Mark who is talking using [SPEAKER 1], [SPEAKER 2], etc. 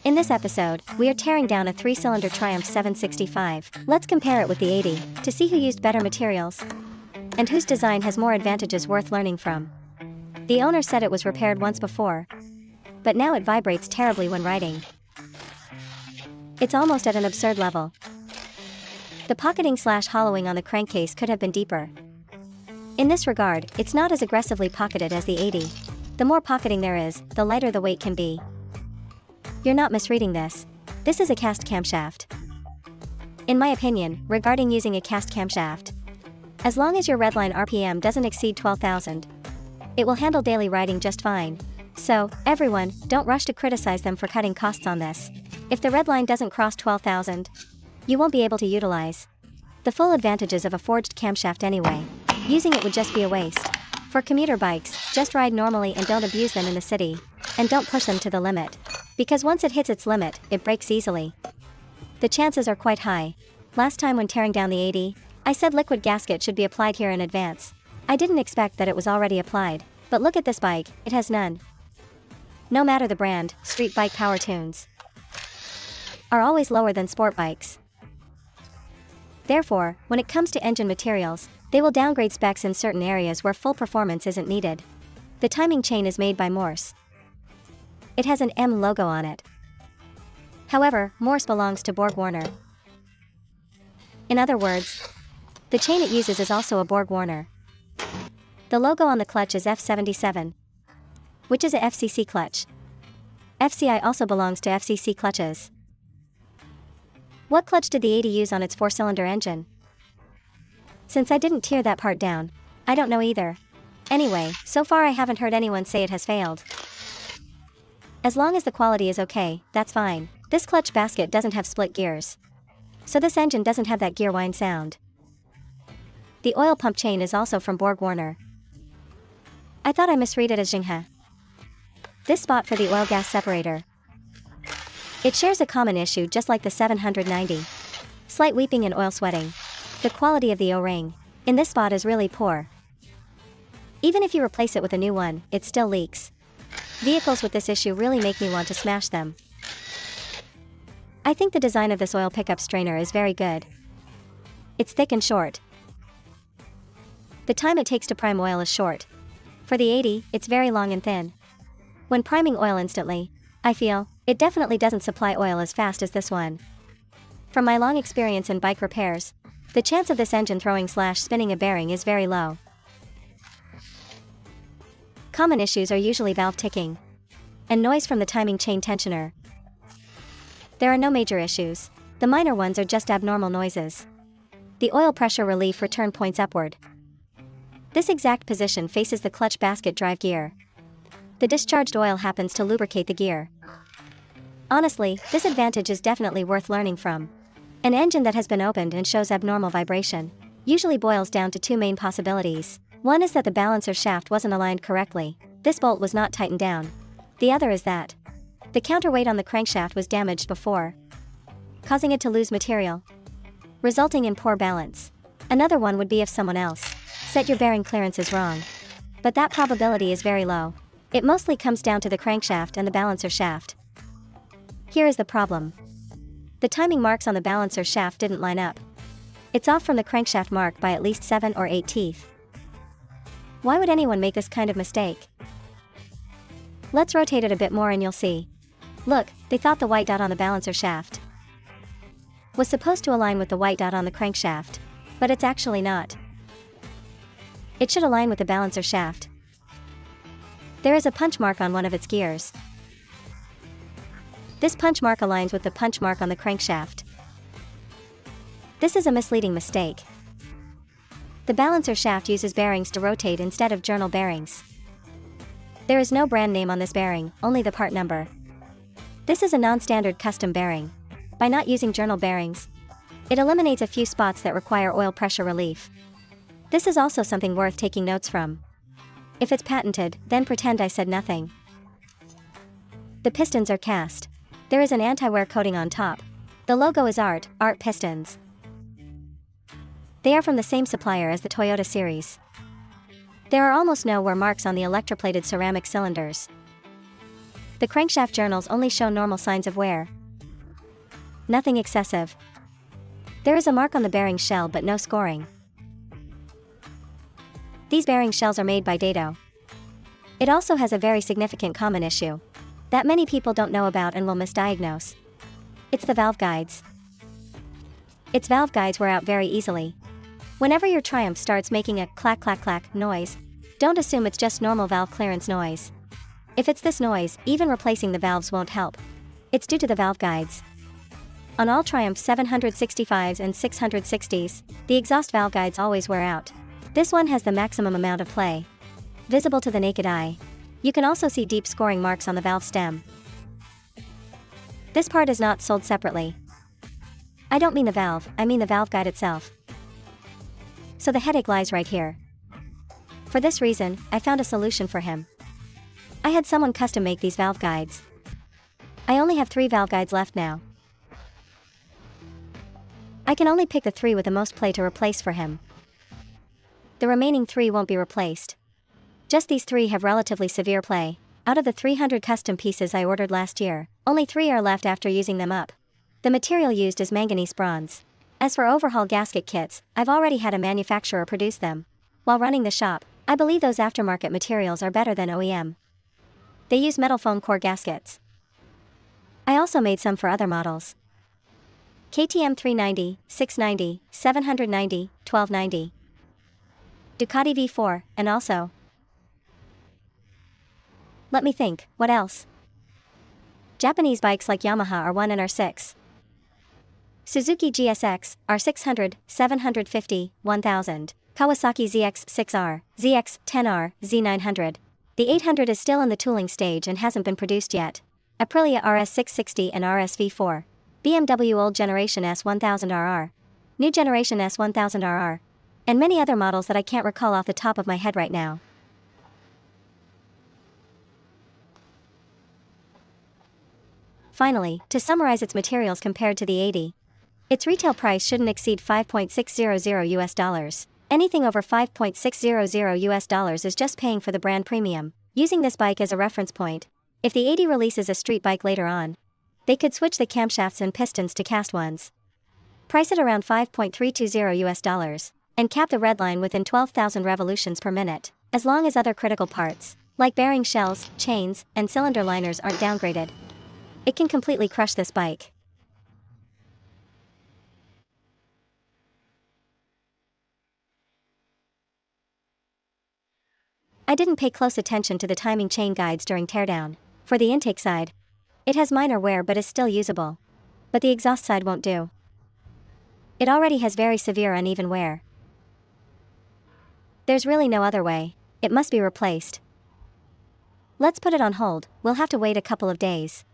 [SPEAKER 1] In this episode, we are tearing down a 3-cylinder Triumph 765. Let's compare it with the 80 to see who used better materials and whose design has more advantages worth learning from. The owner said it was repaired once before, but now it vibrates terribly when riding. It's almost at an absurd level. The pocketing/hollowing on the crankcase could have been deeper. In this regard, it's not as aggressively pocketed as the 80. The more pocketing there is, the lighter the weight can be. You're not misreading this. This is a cast camshaft. In my opinion, regarding using a cast camshaft, as long as your redline RPM doesn't exceed 12,000, it will handle daily riding just fine. So, everyone, don't rush to criticize them for cutting costs on this. If the redline doesn't cross 12,000, you won't be able to utilize the full advantages of a forged camshaft anyway. Using it would just be a waste. For commuter bikes, just ride normally and don't abuse them in the city. And don't push them to the limit. Because once it hits its limit, it breaks easily. The chances are quite high. Last time when tearing down the 80, I said liquid gasket should be applied here in advance. I didn't expect that it was already applied. But look at this bike, it has none. No matter the brand, street bike power tunes are always lower than sport bikes. Therefore, when it comes to engine materials, they will downgrade specs in certain areas where full performance isn't needed. The timing chain is made by Morse. It has an M logo on it. However, Morse belongs to BorgWarner. In other words, the chain it uses is also a BorgWarner. The logo on the clutch is F77, which is a FCC clutch. FCI also belongs to FCC clutches. What clutch did the 80 use on its 4-cylinder engine? Since I didn't tear that part down, I don't know either. Anyway, so far I haven't heard anyone say it has failed. As long as the quality is okay, that's fine. This clutch basket doesn't have split gears, so this engine doesn't have that gear whine sound. The oil pump chain is also from BorgWarner. I thought I misread it as Jinghe. This spot for the oil-gas separator. It shares a common issue just like the 790. Slight weeping and oil sweating. The quality of the O-ring in this spot is really poor. Even if you replace it with a new one, it still leaks. Vehicles with this issue really make me want to smash them. I think the design of this oil pickup strainer is very good. It's thick and short. The time it takes to prime oil is short. For the 80, it's very long and thin. When priming oil instantly, I feel, it definitely doesn't supply oil as fast as this one. From my long experience in bike repairs, the chance of this engine throwing/spinning a bearing is very low. Common issues are usually valve ticking and noise from the timing chain tensioner. There are no major issues. The minor ones are just abnormal noises. The oil pressure relief return points upward. This exact position faces the clutch basket drive gear. The discharged oil happens to lubricate the gear. Honestly, this advantage is definitely worth learning from. An engine that has been opened and shows abnormal vibration usually boils down to two main possibilities. One is that the balancer shaft wasn't aligned correctly. This bolt was not tightened down. The other is that the counterweight on the crankshaft was damaged before, causing it to lose material, resulting in poor balance. Another one would be if someone else set your bearing clearances wrong. But that probability is very low. It mostly comes down to the crankshaft and the balancer shaft. Here is the problem. The timing marks on the balancer shaft didn't line up. It's off from the crankshaft mark by at least 7 or 8 teeth. Why would anyone make this kind of mistake? Let's rotate it a bit more and you'll see. Look, they thought the white dot on the balancer shaft was supposed to align with the white dot on the crankshaft, but it's actually not. It should align with the balancer shaft. There is a punch mark on one of its gears. This punch mark aligns with the punch mark on the crankshaft. This is a misleading mistake. The balancer shaft uses bearings to rotate instead of journal bearings. There is no brand name on this bearing, only the part number. This is a non-standard custom bearing. By not using journal bearings, it eliminates a few spots that require oil pressure relief. This is also something worth taking notes from. If it's patented, then pretend I said nothing. The pistons are cast. There is an anti-wear coating on top. The logo is Art Pistons. They are from the same supplier as the Toyota series. There are almost no wear marks on the electroplated ceramic cylinders. The crankshaft journals only show normal signs of wear. Nothing excessive. There is a mark on the bearing shell but no scoring. These bearing shells are made by Dado. It also has a very significant common issue that many people don't know about and will misdiagnose. It's the valve guides. Its valve guides wear out very easily. Whenever your Triumph starts making a clack clack clack noise, don't assume it's just normal valve clearance noise. If it's this noise, even replacing the valves won't help. It's due to the valve guides. On all Triumph 765s and 660s, the exhaust valve guides always wear out. This one has the maximum amount of play visible to the naked eye. You can also see deep scoring marks on the valve stem. This part is not sold separately. I don't mean the valve, I mean the valve guide itself. So the headache lies right here. For this reason, I found a solution for him. I had someone custom make these valve guides. I only have 3 valve guides left now. I can only pick the 3 with the most play to replace for him. The remaining 3 won't be replaced. Just these 3 have relatively severe play. Out of the 300 custom pieces I ordered last year, only 3 are left after using them up. The material used is manganese bronze. As for overhaul gasket kits, I've already had a manufacturer produce them. While running the shop, I believe those aftermarket materials are better than OEM. They use metal foam core gaskets. I also made some for other models. KTM 390, 690, 790, 1290. Ducati V4, and also. Let me think, what else? Japanese bikes like Yamaha R1 and R6. Suzuki GSX, R600, 750, 1000. Kawasaki ZX6R, ZX10R, Z900. The 800 is still in the tooling stage and hasn't been produced yet. Aprilia RS660 and RS-V4. BMW Old Generation S1000RR. New Generation S1000RR. And many other models that I can't recall off the top of my head right now. Finally, to summarize its materials compared to the 80. Its retail price shouldn't exceed $5.600 US. Anything over $5.600 US is just paying for the brand premium. Using this bike as a reference point, if the 80 releases a street bike later on, they could switch the camshafts and pistons to cast ones. Price it around $5.320 US, and cap the redline within 12,000 revolutions per minute, as long as other critical parts, like bearing shells, chains, and cylinder liners aren't downgraded. It can completely crush this bike. I didn't pay close attention to the timing chain guides during teardown. For the intake side, it has minor wear but is still usable. But the exhaust side won't do. It already has very severe uneven wear. There's really no other way. It must be replaced. Let's put it on hold, we'll have to wait a couple of days.